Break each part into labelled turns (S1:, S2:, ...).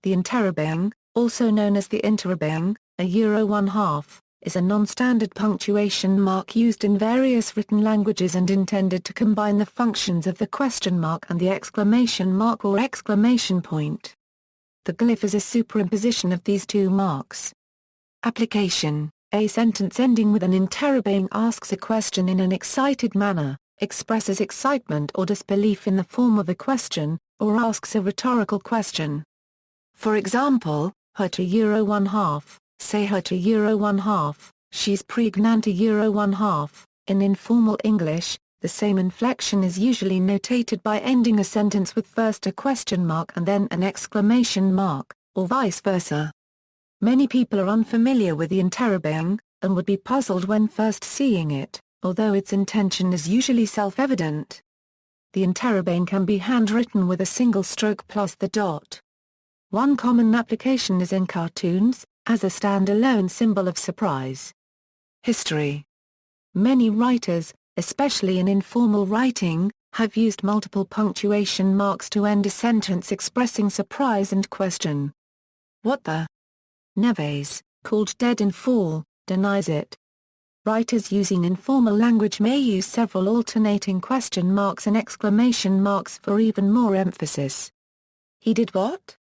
S1: The interrobang, also known as the interrobang, a euro 1/2, is a non-standard punctuation mark used in various written languages and intended to combine the functions of the question mark and the exclamation mark or exclamation point. The glyph is a superimposition of these two marks. Application: a sentence ending with an interrobang asks a question in an excited manner, expresses excitement or disbelief in the form of a question, or asks a rhetorical question. For example, her to euro 1/2, say her to euro 1/2, she's pregnant a euro 1/2. In informal English, the same inflection is usually notated by ending a sentence with first a question mark and then an exclamation mark, or vice versa. Many people are unfamiliar with the interrobang, and would be puzzled when first seeing it, although its intention is usually self-evident. The interrobang can be handwritten with a single stroke plus the dot. One common application is in cartoons, as a standalone symbol of surprise. History: many writers, especially in informal writing, have used multiple punctuation marks to end a sentence expressing surprise and question. What the? Neves, called Dead in Fall, denies it. Writers using informal language may use several alternating question marks and exclamation marks for even more emphasis. He did what?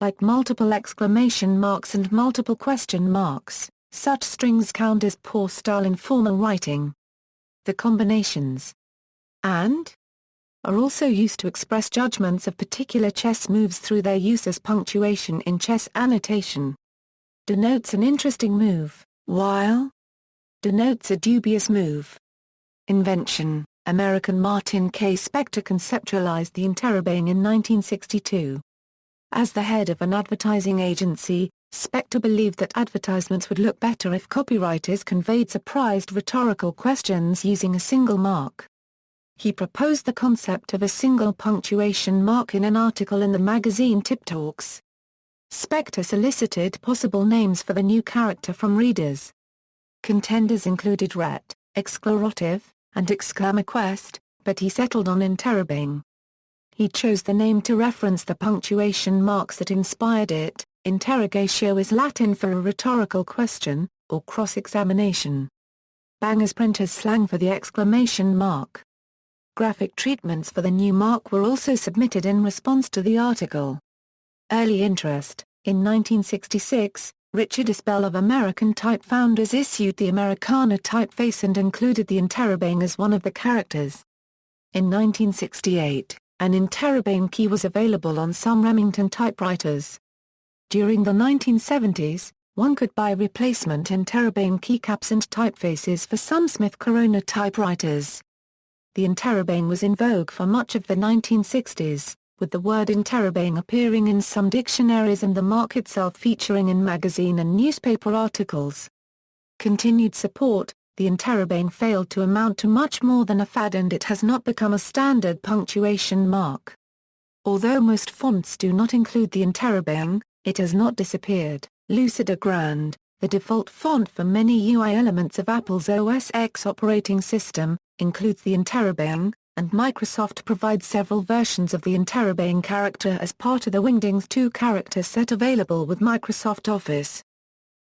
S1: Like multiple exclamation marks and multiple question marks, such strings count as poor style in formal writing. The combinations and are also used to express judgments of particular chess moves through their use as punctuation in chess annotation. Denotes an interesting move, while denotes a dubious move. Invention: American Martin K. Spector conceptualized the interrobang in 1962. As the head of an advertising agency, Spector believed that advertisements would look better if copywriters conveyed surprised rhetorical questions using a single mark. He proposed the concept of a single punctuation mark in an article in the magazine Tip Talks. Spector solicited possible names for the new character from readers. Contenders included ret, exclarative, and exclamaquest, but he settled on interrobang. He chose the name to reference the punctuation marks that inspired it. Interrogatio is Latin for a rhetorical question, or cross-examination. Bang is printer's slang for the exclamation mark. Graphic treatments for the new mark were also submitted in response to the article. Early interest: in 1966, Richard Isbell of American Type Founders issued the Americana typeface and included the interrobang as one of the characters. In 1968, an interrobang key was available on some Remington typewriters. During the 1970s, one could buy replacement interrobang keycaps and typefaces for some Smith Corona typewriters. The interrobang was in vogue for much of the 1960s, with the word interrobang appearing in some dictionaries and the mark itself featuring in magazine and newspaper articles. Continued support: the interrobang failed to amount to much more than a fad and it has not become a standard punctuation mark. Although most fonts do not include the interrobang, it has not disappeared. Lucida Grand, the default font for many UI elements of Apple's OS X operating system, includes the interrobang, and Microsoft provides several versions of the interrobang character as part of the Wingdings 2-character set available with Microsoft Office.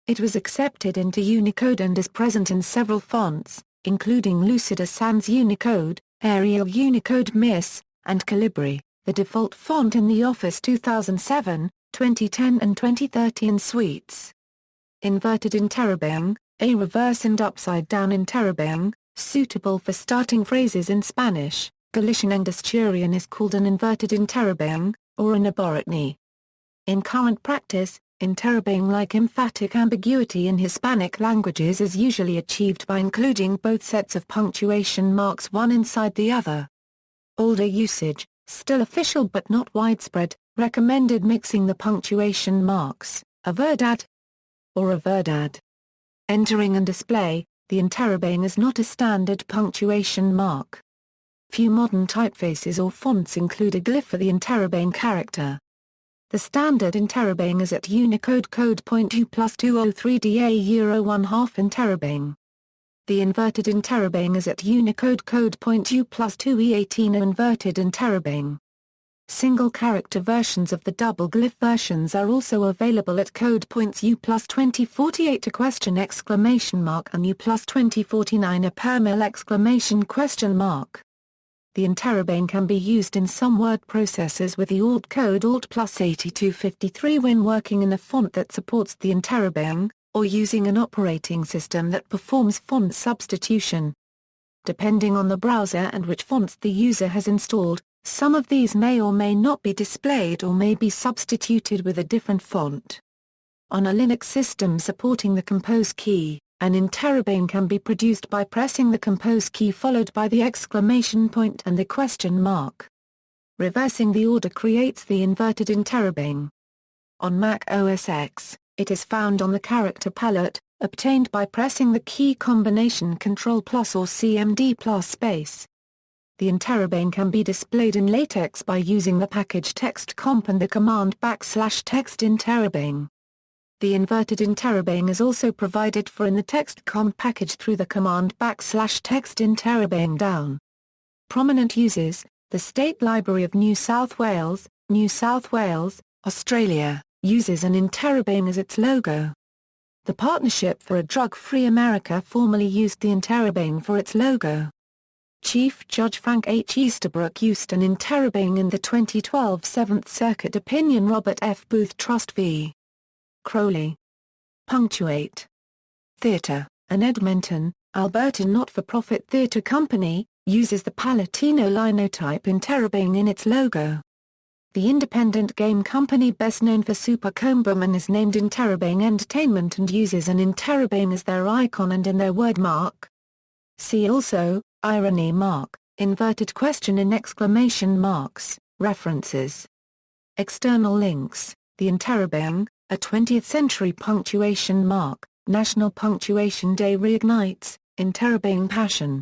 S1: It was accepted into Unicode and is present in several fonts, including Lucida Sans Unicode, Arial Unicode Miss, and Calibri, the default font in the Office 2007, 2010 and 2013 suites. Inverted interrobang, a reverse and upside-down interrobang, suitable for starting phrases in Spanish, Galician and Asturian is called an inverted interrobang, or an aborotny. In current practice, interrobang-like emphatic ambiguity in Hispanic languages is usually achieved by including both sets of punctuation marks one inside the other. Older usage, still official but not widespread, recommended mixing the punctuation marks, a verdad or a verdad. Entering and display: the interrobang is not a standard punctuation mark. Few modern typefaces or fonts include a glyph for the interrobang character. The standard interrobang is at Unicode code .2+203DA euro 1/2 interrobang. The inverted interrobang is at Unicode code .2+2E18 inverted interrobang. Single-character versions of the double glyph versions are also available at code points U+2048 to question exclamation mark and U+2049 a permil exclamation question mark. The interrobang can be used in some word processors with the Alt code Alt+8253 when working in a font that supports the interrobang, or using an operating system that performs font substitution. Depending on the browser and which fonts the user has installed, some of these may or may not be displayed or may be substituted with a different font. On a Linux system supporting the compose key, an interrobang can be produced by pressing the compose key followed by the exclamation point and the question mark. Reversing the order creates the inverted interrobang. On Mac OS X, it is found on the character palette, obtained by pressing the key combination Ctrl+ or CMD+ space. The interrobang can be displayed in LaTeX by using the package text comp and the command \text interrobang. The inverted interrobang is also provided for in the text comp package through the command \text interrobang down. Prominent uses: the State Library of New South Wales, Australia, uses an interrobang as its logo. The Partnership for a Drug-Free America formerly used the interrobang for its logo. Chief Judge Frank H. Easterbrook used an interrobang in the 2012 Seventh Circuit opinion Robert F. Booth Trust v. Crowley. Punctuate. Theatre, an Edmonton, Alberta not-for-profit theatre company, uses the Palatino linotype interrobang in its logo. The independent game company best known for Super Comberman is named Interrobang Entertainment and uses an interrobang as their icon and in their wordmark. See also, irony mark, inverted question in exclamation marks, references. External links, the interrobang, a 20th-century punctuation mark, National Punctuation Day reignites, interrobang passion.